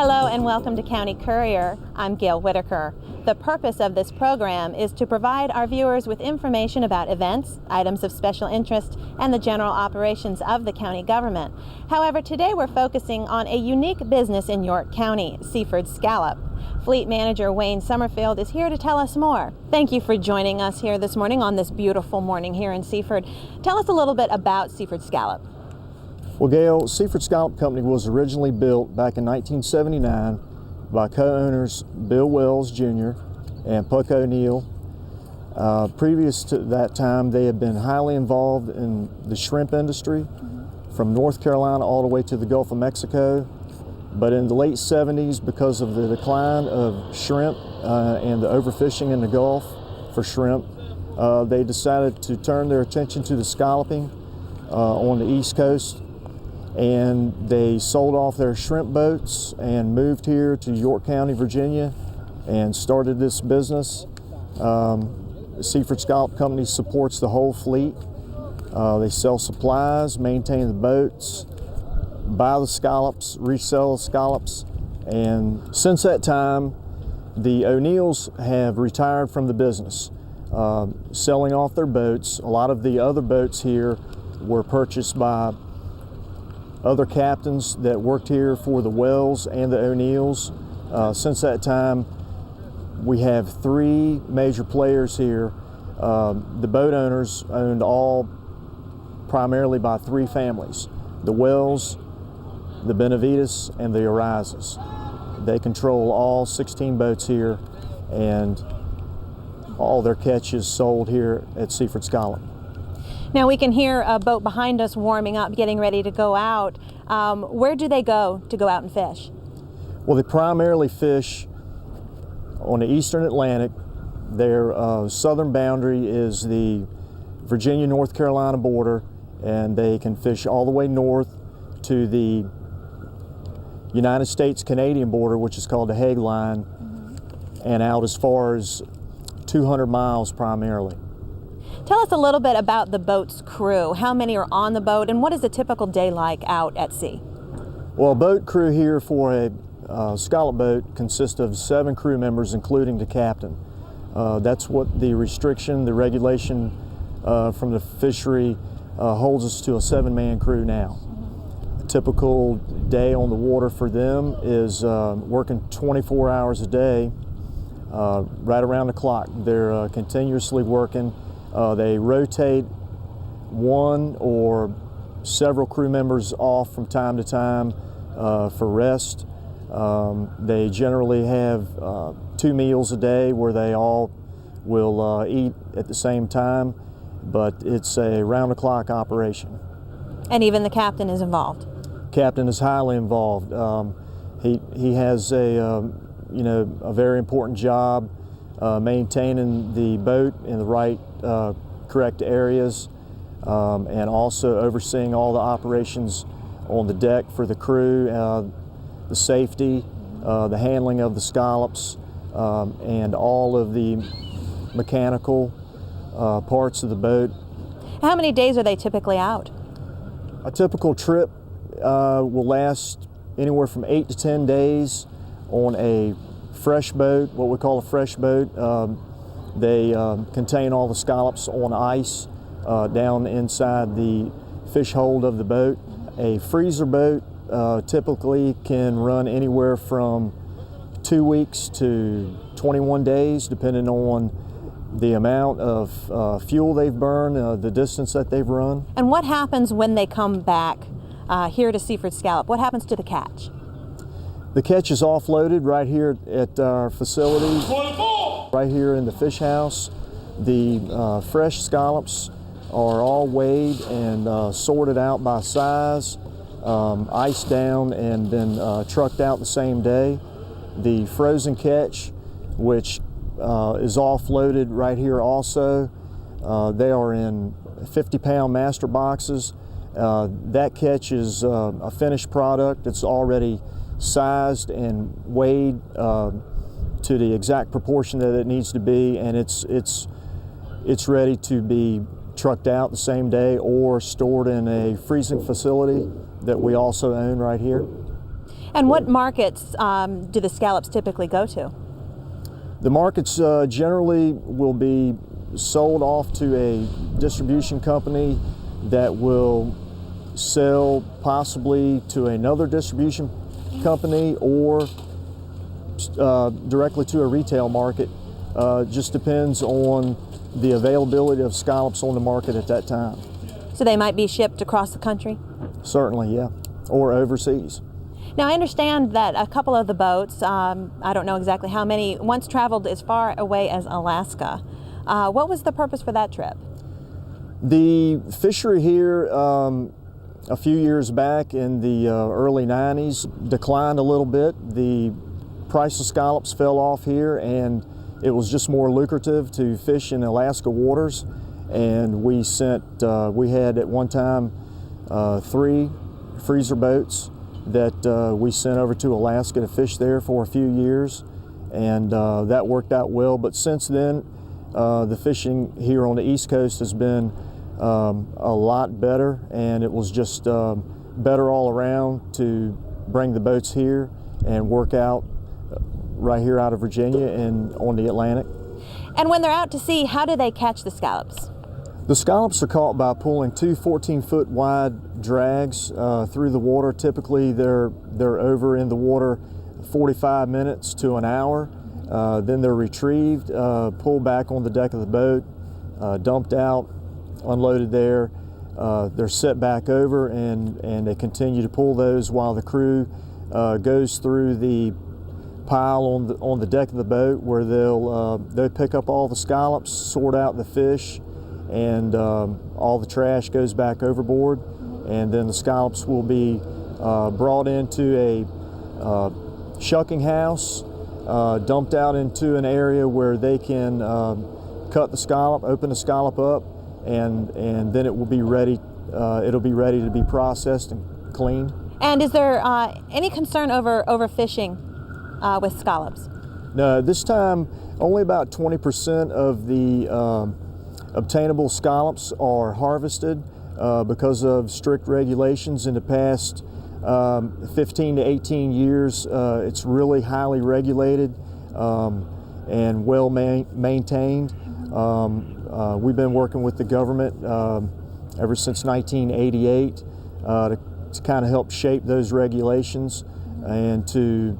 Hello and welcome to County Courier. I'm Gail Whitaker. The purpose of this program is to provide our viewers with information about events, items of special interest, and the general operations of the county government. However, today we're focusing on a unique business in York County, Seaford Scallop. Fleet Manager Wayne Summerfield is here to tell us more. Thank you for joining us here this morning on this beautiful morning here in Seaford. Tell us a little bit about Seaford Scallop. Well, Gail, Seaford Scallop Company was originally built back in 1979 by co-owners Bill Wells Jr. and Puck O'Neill. Previous to that time, they had been highly involved in the shrimp industry from North Carolina all the way to the Gulf of Mexico. But in the late 70s, because of the decline of shrimp and the overfishing in the Gulf for shrimp, they decided to turn their attention to the scalloping on the East Coast. And they sold off their shrimp boats and moved here to York County, Virginia, and started this business. Seaford Scallop Company supports the whole fleet. They sell supplies, maintain the boats, buy the scallops, resell the scallops, and since that time, the O'Neills have retired from the business, selling off their boats. A lot of the other boats here were purchased by other captains that worked here for the Wells and the O'Neills. Since that time, we have three major players here. The boat owners owned all primarily by three families: the Wells, the Benavides, and the Arises. They control all 16 boats here, and all their catches sold here at Seaford Scallop. Now we can hear a boat behind us warming up, getting ready to go out. Where do they go out and fish? Well, they primarily fish on the eastern Atlantic. Their southern boundary is the Virginia-North Carolina border, and they can fish all the way north to the United States-Canadian border, which is called the Hague Line, and out as far as 200 miles primarily. Tell us a little bit about the boat's crew. How many are on the boat, and what is a typical day like out at sea? Well, a boat crew here for a scallop boat consists of 7 crew members, including the captain. That's what the restriction, the regulation from the fishery holds us to a 7-man crew now. A typical day on the water for them is working 24 hours a day, right around the clock. They're continuously working. They rotate one or several crew members off from time to time for rest. They generally have 2 meals a day where they all will eat at the same time, but it's a round-the-clock operation. And even the captain is involved? Captain is highly involved. He has a very important job maintaining the boat in the right correct areas, and also overseeing all the operations on the deck for the crew, the safety, the handling of the scallops, and all of the mechanical parts of the boat. How many days are they typically out? A typical trip will last anywhere from 8 to 10 days on a fresh boat, what we call a fresh boat. They contain all the scallops on ice down inside the fish hold of the boat. A freezer boat typically can run anywhere from 2 weeks to 21 days, depending on the amount of fuel they've burned, the distance that they've run. And what happens when they come back here to Seaford Scallop? What happens to the catch? The catch is offloaded right here at our facility, right here in the fish house. The fresh scallops are all weighed and sorted out by size, iced down, and then trucked out the same day. The frozen catch, which is offloaded right here also, they are in 50-pound master boxes. That catch is a finished product. It's already sized and weighed to the exact proportion that it needs to be, and it's ready to be trucked out the same day or stored in a freezing facility that we also own right here. And what markets do the scallops typically go to? The markets generally will be sold off to a distribution company that will sell possibly to another distribution company or directly to a retail market. Just depends on the availability of scallops on the market at that time. So they might be shipped across the country? Certainly, yeah, or overseas. Now I understand that a couple of the boats, I don't know exactly how many, once traveled as far away as Alaska. What was the purpose for that trip? The fishery here a few years back in the early 90s declined a little bit. The price of scallops fell off here, and it was just more lucrative to fish in Alaska waters. And we had at one time 3 freezer boats that we sent over to Alaska to fish there for a few years, and that worked out well. But since then, the fishing here on the East Coast has been a lot better, and it was just better all around to bring the boats here and work out right here out of Virginia and on the Atlantic. And when they're out to sea, how do they catch the scallops? The scallops are caught by pulling 2 14-foot wide drags through the water. Typically they're over in the water 45 minutes to an hour. Then they're retrieved, pulled back on the deck of the boat, dumped out, unloaded there. They're set back over, and they continue to pull those while the crew goes through the pile on the deck of the boat, where they'll pick up all the scallops, sort out the fish, and all the trash goes back overboard, and then the scallops will be brought into a shucking house, dumped out into an area where they can cut the scallop, open the scallop up, and then it will be ready. It'll be ready to be processed and cleaned. And is there any concern over overfishing with scallops? No, this time only about 20% of the obtainable scallops are harvested because of strict regulations. In the past 15 to 18 years, it's really highly regulated and well maintained. We've been working with the government ever since 1988 to kind of help shape those regulations and to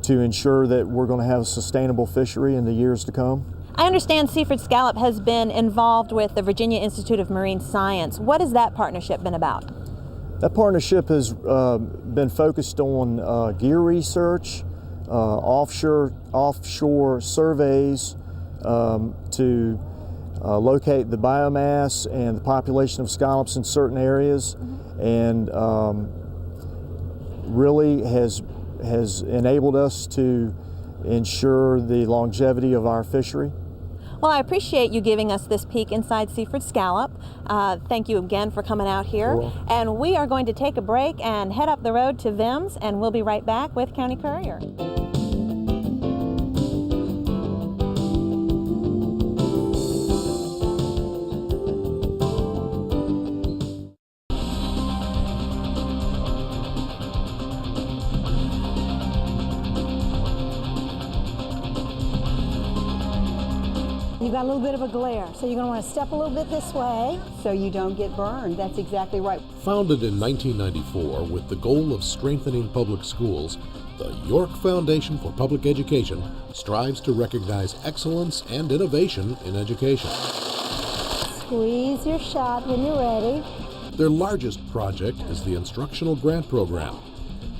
ensure that we're going to have a sustainable fishery in the years to come. I understand Seaford Scallop has been involved with the Virginia Institute of Marine Science. What has that partnership been about? That partnership has been focused on gear research, offshore surveys to locate the biomass and the population of scallops in certain areas, and really has enabled us to ensure the longevity of our fishery. Well, I appreciate you giving us this peek inside Seaford Scallop. Thank you again for coming out here. You're welcome. And we are going to take a break and head up the road to VIMS, and we'll be right back with County Courier. You've got a little bit of a glare, so you're going to want to step a little bit this way so you don't get burned. That's exactly right. Founded in 1994 with the goal of strengthening public schools, the York Foundation for Public Education strives to recognize excellence and innovation in education. Squeeze your shot when you're ready. Their largest project is the Instructional Grant Program.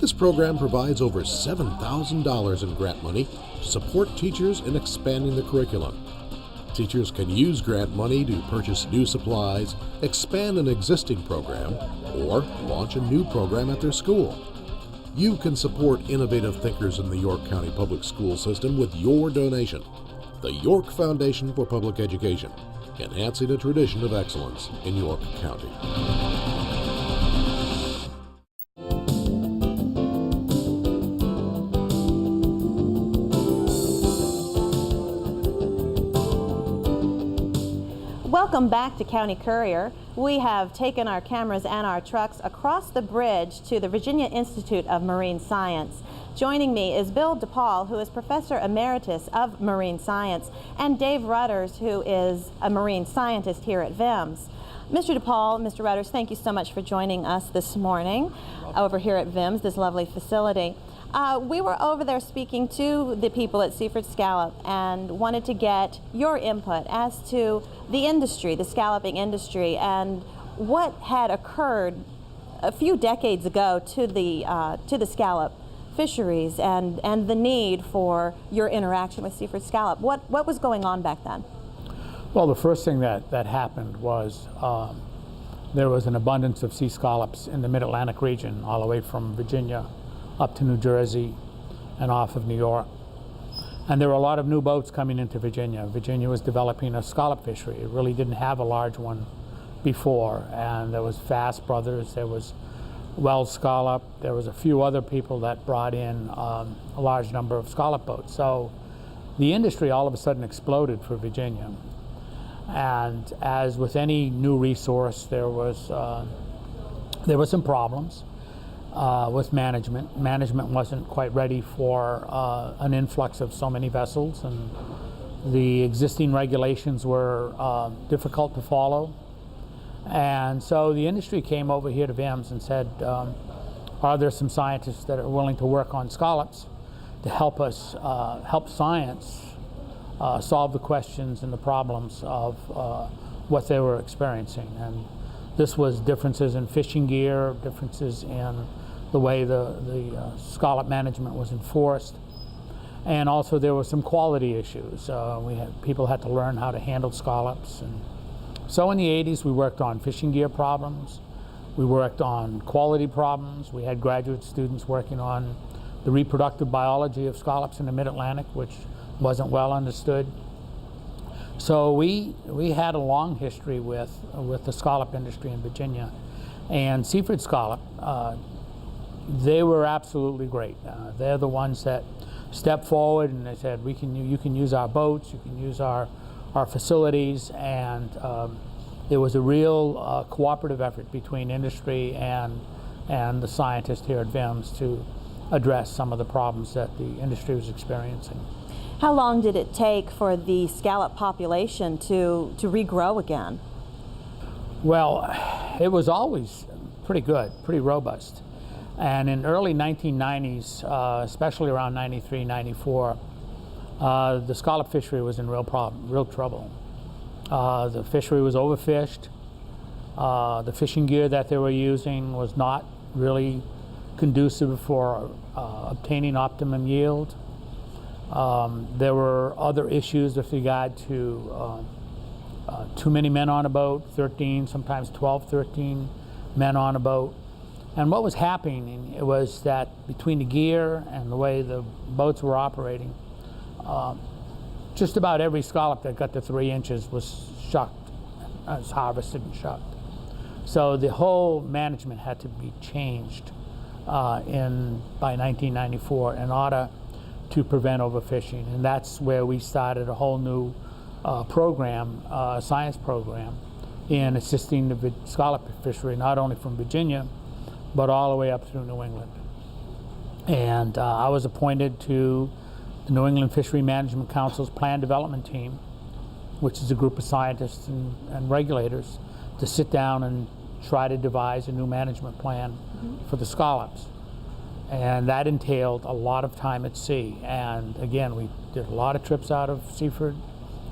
This program provides over $7,000 in grant money to support teachers in expanding the curriculum. Teachers can use grant money to purchase new supplies, expand an existing program, or launch a new program at their school. You can support innovative thinkers in the York County Public School System with your donation. The York Foundation for Public Education, enhancing a tradition of excellence in York County. Welcome back to County Courier. we have taken our cameras and our trucks across the bridge to the Virginia Institute of Marine Science. Joining me is Bill DePaul, who is Professor Emeritus of Marine Science, and Dave Rudders, who is a marine scientist here at VIMS. Mr. DePaul, Mr. Rudders, thank you so much for joining us this morning over here at VIMS, this lovely facility. We were over there speaking to the people at Seaford Scallop and wanted to get your input as to the industry, the scalloping industry, and what had occurred a few decades ago to the scallop fisheries and the need for your interaction with Seaford Scallop. What was going on back then? Well, the first thing that happened was there was an abundance of sea scallops in the Mid-Atlantic region, all the way from Virginia up to New Jersey and off of New York. And there were a lot of new boats coming into Virginia. Virginia was developing a scallop fishery. It really didn't have a large one before. And there was Fast Brothers, there was Wells Scallop, there was a few other people that brought in a large number of scallop boats. So the industry all of a sudden exploded for Virginia. And as with any new resource, there were some problems with management. Management wasn't quite ready for an influx of so many vessels, and the existing regulations were difficult to follow. And so the industry came over here to VIMS and said, are there some scientists that are willing to work on scallops to help us help science solve the questions and the problems of what they were experiencing? And this was differences in fishing gear, differences in the way the scallop management was enforced, and also there were some quality issues. People had to learn how to handle scallops. And so in the 80s we worked on fishing gear problems, we worked on quality problems, we had graduate students working on the reproductive biology of scallops in the Mid-Atlantic, which wasn't well understood. So we had a long history with the scallop industry in Virginia, and Seaford Scallop, they were absolutely great. They're the ones that stepped forward and they said, you can use our boats, you can use our facilities, and it was a real cooperative effort between industry and the scientists here at VIMS to address some of the problems that the industry was experiencing. How long did it take for the scallop population to regrow again? Well, it was always pretty good, pretty robust. And in early 1990s, especially around 93, 94, the scallop fishery was in real trouble. The fishery was overfished. The fishing gear that they were using was not really conducive for obtaining optimum yield. There were other issues with regard to too many men on a boat, 13, sometimes 12, 13 men on a boat. And what was happening was that between the gear and the way the boats were operating, just about every scallop that got to 3 inches was shucked, was harvested and shucked. So the whole management had to be changed by 1994 in order to prevent overfishing. And that's where we started a whole new program, science program, in assisting the scallop fishery, not only from Virginia, but all the way up through New England. And I was appointed to the New England Fishery Management Council's Plan Development Team, which is a group of scientists and regulators to sit down and try to devise a new management plan for the scallops. And that entailed a lot of time at sea. And again, we did a lot of trips out of Seaford,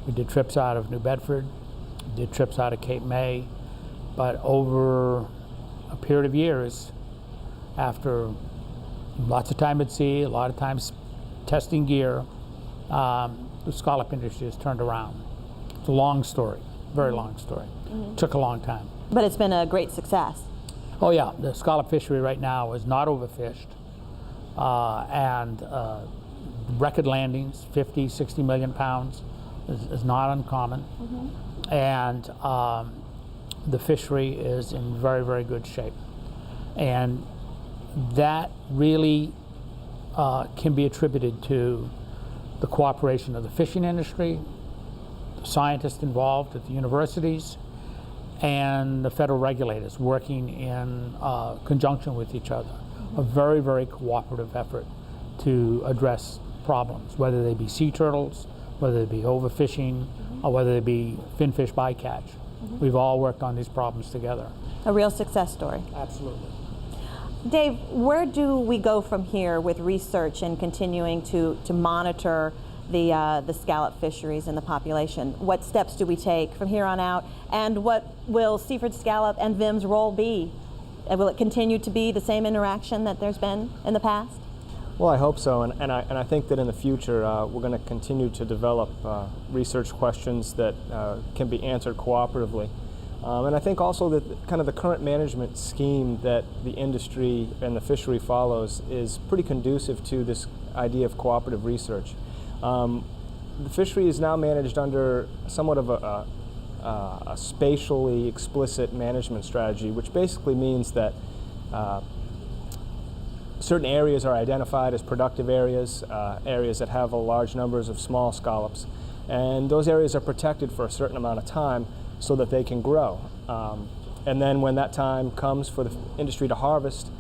we did trips out of New Bedford, we did trips out of Cape May, but over a period of years, after lots of time at sea, a lot of times testing gear, the scallop industry has turned around. It's a long story, very long story. Took a long time. But it's been a great success. Oh yeah, the scallop fishery right now is not overfished, and record landings, 50, 60 million pounds, is not uncommon. And the fishery is in very, very good shape. And that really can be attributed to the cooperation of the fishing industry, the scientists involved at the universities, and the federal regulators working in conjunction with each other. A very, very cooperative effort to address problems, whether they be sea turtles, whether they be overfishing, or whether they be finfish bycatch. We've all worked on these problems together. A real success story. Absolutely. Dave, where do we go from here with research and continuing to monitor the scallop fisheries and the population? What steps do we take from here on out, and what will Seaford Scallop and VIMS' role be? Will it continue to be the same interaction that there's been in the past? Well, I hope so, and I think that in the future we're going to continue to develop research questions that can be answered cooperatively. And I think also that kind of the current management scheme that the industry and the fishery follows is pretty conducive to this idea of cooperative research. The fishery is now managed under somewhat of a spatially explicit management strategy, which basically means that certain areas are identified as productive areas, areas that have a large numbers of small scallops, and those areas are protected for a certain amount of time so that they can grow. And then when that time comes for the industry to harvest,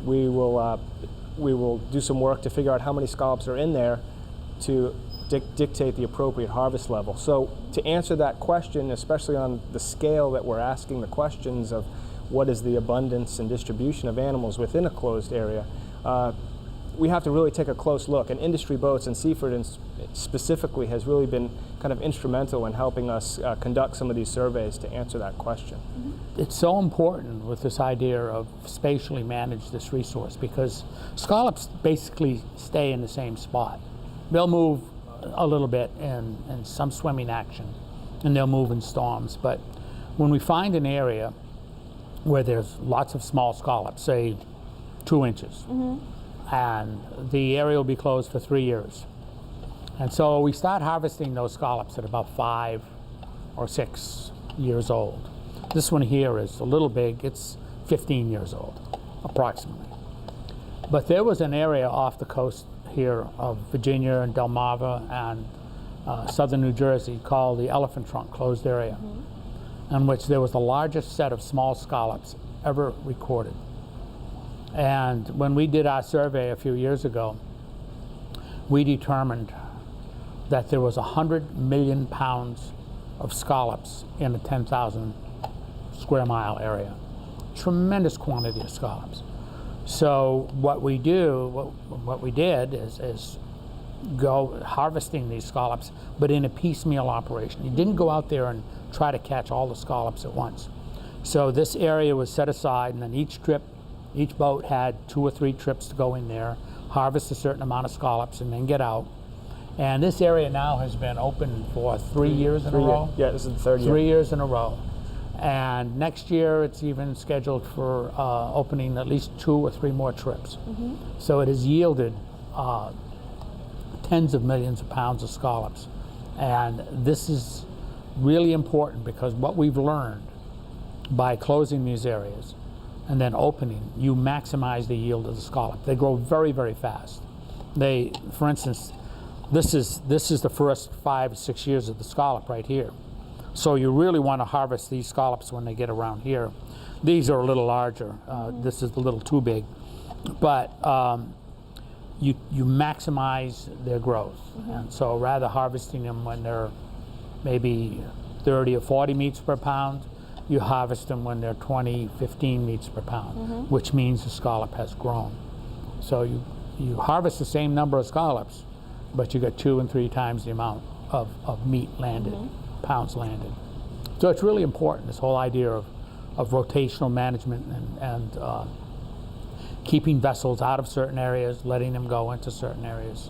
we will do some work to figure out how many scallops are in there to dictate the appropriate harvest level. So to answer that question, especially on the scale that we're asking the questions of what is the abundance and distribution of animals within a closed area, we have to really take a close look. And Industry Boats and Seaford specifically has really been kind of instrumental in helping us conduct some of these surveys to answer that question. It's so important with this idea of spatially manage this resource, because scallops basically stay in the same spot. They'll move a little bit in some swimming action, and they'll move in storms. But when we find an area where there's lots of small scallops, say 2 inches, and the area will be closed for 3 years. And so we start harvesting those scallops at about 5 or 6 years old. This one here is a little big, it's 15 years old, approximately. But there was an area off the coast here of Virginia and Delmarva and southern New Jersey called the Elephant Trunk Closed Area, in which there was the largest set of small scallops ever recorded. And when we did our survey a few years ago, we determined that there was 100 million pounds of scallops in a 10,000 square mile area. Tremendous quantity of scallops. So what we did is go harvesting these scallops, but in a piecemeal operation. You didn't go out there and try to catch all the scallops at once. So this area was set aside, and then each boat had 2 or 3 trips to go in there, harvest a certain amount of scallops, and then get out. And this area now has been open for 3 years in a row. Yeah, this is the 3rd year. 3 years in a row. And next year it's even scheduled for opening at least 2 or 3 more trips. So it has yielded tens of millions of pounds of scallops. And this is really important, because what we've learned by closing these areas and then opening, you maximize the yield of the scallop. They grow very, very fast. For instance, this is the first 5 or 6 years of the scallop right here. So you really want to harvest these scallops when they get around here. These are a little larger. This is a little too big. But you maximize their growth. And so rather harvesting them when they're maybe 30 or 40 meats per pound, you harvest them when they're 20, 15 meats per pound, which means the scallop has grown. So you harvest the same number of scallops, but you get 2 and 3 times the amount of meat landed, pounds landed. So it's really important, this whole idea of rotational management and keeping vessels out of certain areas, letting them go into certain areas.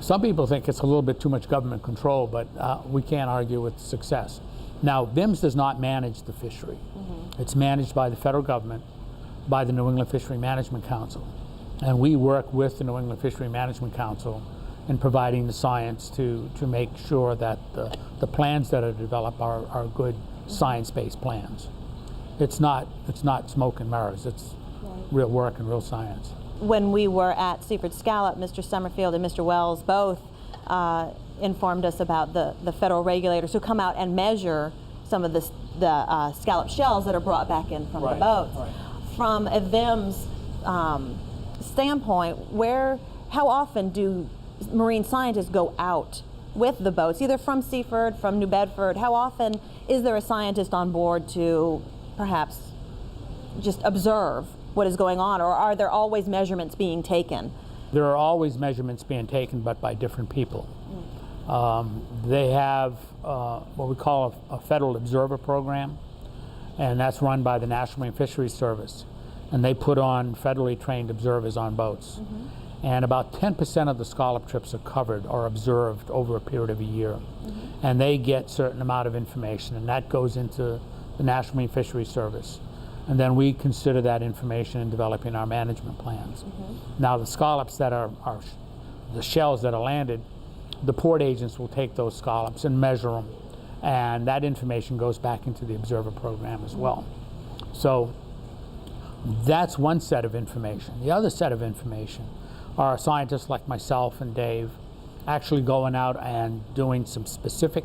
Some people think it's a little bit too much government control, but we can't argue with success. Now, VIMS does not manage the fishery. It's managed by the federal government, by the New England Fishery Management Council. And we work with the New England Fishery Management Council in providing the science to make sure that the plans that are developed are good science-based plans. It's not smoke and mirrors. It's real work and real science. When we were at Seaford Scallop, Mr. Summerfield and Mr. Wells both informed us about the federal regulators who come out and measure some of the scallop shells that are brought back in from the boats. From a VIMS standpoint, how often do marine scientists go out with the boats, either from Seaford, from New Bedford? How often is there a scientist on board to perhaps just observe what is going on, or are there always measurements being taken? There are always measurements being taken, but by different people. They have what we call a federal observer program, and that's run by the National Marine Fisheries Service, and they put on federally trained observers on boats. And about 10% of the scallop trips are covered or observed over a period of a year. And they get a certain amount of information, and that goes into the National Marine Fisheries Service. And then we consider that information in developing our management plans. Now the scallops that are the shells that are landed, the port agents will take those scallops and measure them, and that information goes back into the observer program as well. So that's one set of information. The other set of information are scientists like myself and Dave actually going out and doing some specific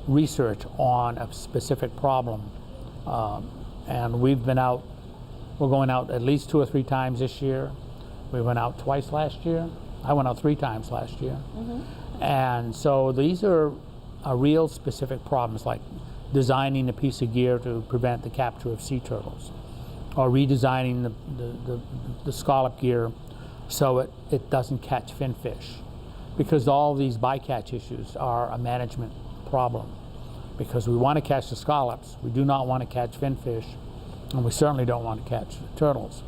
research on a specific problem. And we're going out at least 2 or 3 times this year. We went out twice last year. I went out 3 times last year. And so these are real specific problems, like designing a piece of gear to prevent the capture of sea turtles, or redesigning the scallop gear so it doesn't catch finfish, because all these bycatch issues are a management problem, because we want to catch the scallops, we do not want to catch finfish, and we certainly don't want to catch turtles.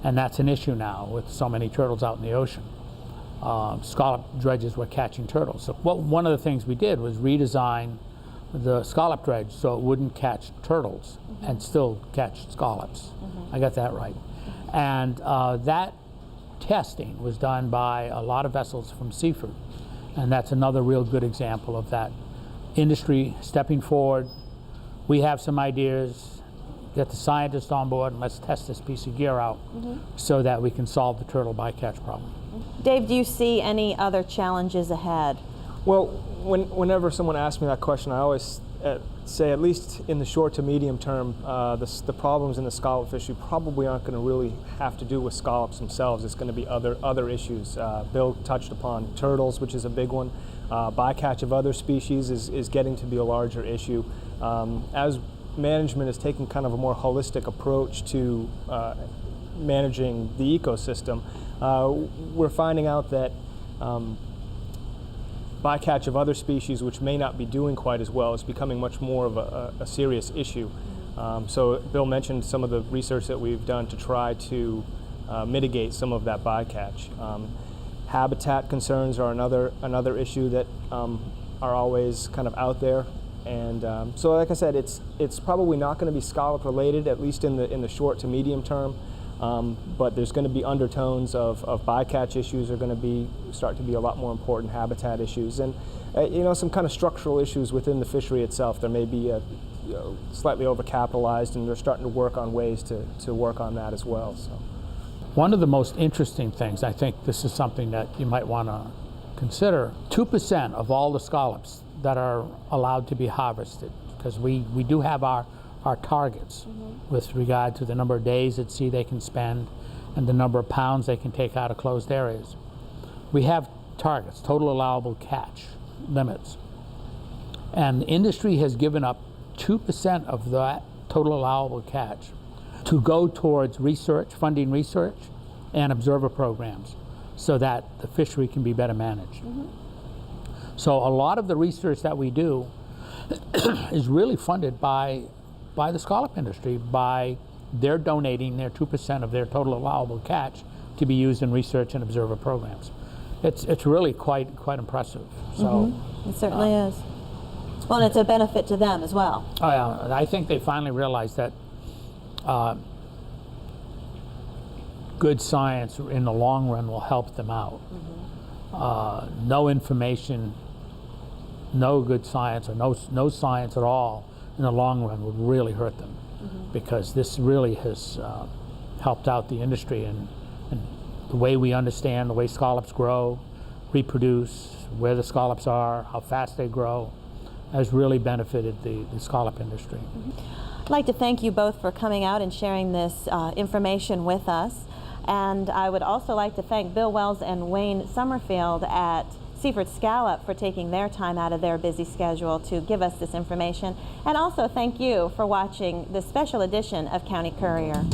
And that's an issue now with so many turtles out in the ocean. Scallop dredges were catching turtles. So one of the things we did was redesign the scallop dredge so it wouldn't catch turtles and still catch scallops. I got that right. And that testing was done by a lot of vessels from Seaford, and that's another real good example of that industry stepping forward. We have some ideas, get the scientists on board, and let's test this piece of gear out so that we can solve the turtle bycatch problem. Dave, do you see any other challenges ahead? Well, whenever someone asks me that question, I always say, at least in the short to medium term, the problems in the scallop fishery probably aren't going to really have to do with scallops themselves. It's going to be other issues. Bill touched upon turtles, which is a big one. Bycatch of other species is getting to be a larger issue. As management is taking kind of a more holistic approach to managing the ecosystem, we're finding out that bycatch of other species which may not be doing quite as well is becoming much more of a serious issue. So Bill mentioned some of the research that we've done to try to mitigate some of that bycatch. Habitat concerns are another issue that are always kind of out there. And so like I said, it's probably not going to be scallop related, at least in the short to medium term. But there's going to be undertones of bycatch issues are going to start to be a lot more important, habitat issues, and some kind of structural issues within the fishery itself. There may be slightly overcapitalized, and they're starting to work on ways to work on that as well. So, one of the most interesting things, I think this is something that you might want to consider, 2% of all the scallops that are allowed to be harvested, because we do have our targets with regard to the number of days at sea they can spend and the number of pounds they can take out of closed areas. We have targets, total allowable catch limits. And the industry has given up 2% of that total allowable catch to go towards research, funding research, and observer programs so that the fishery can be better managed. So a lot of the research that we do is really funded by the scallop industry, by their donating their 2% of their total allowable catch to be used in research and observer programs. It's really quite impressive. So it certainly is. Well, and it's a benefit to them as well. Oh yeah, I think they finally realized that good science in the long run will help them out. No information, no good science, or no science at all in the long run would really hurt them, because this really has helped out the industry and the way we understand the way scallops grow, reproduce, where the scallops are, how fast they grow. has really benefited the scallop industry. I'd like to thank you both for coming out and sharing this information with us. And I would also like to thank Bill Wells and Wayne Summerfield at Seaford Scallop for taking their time out of their busy schedule to give us this information. And also thank you for watching this special edition of County Courier.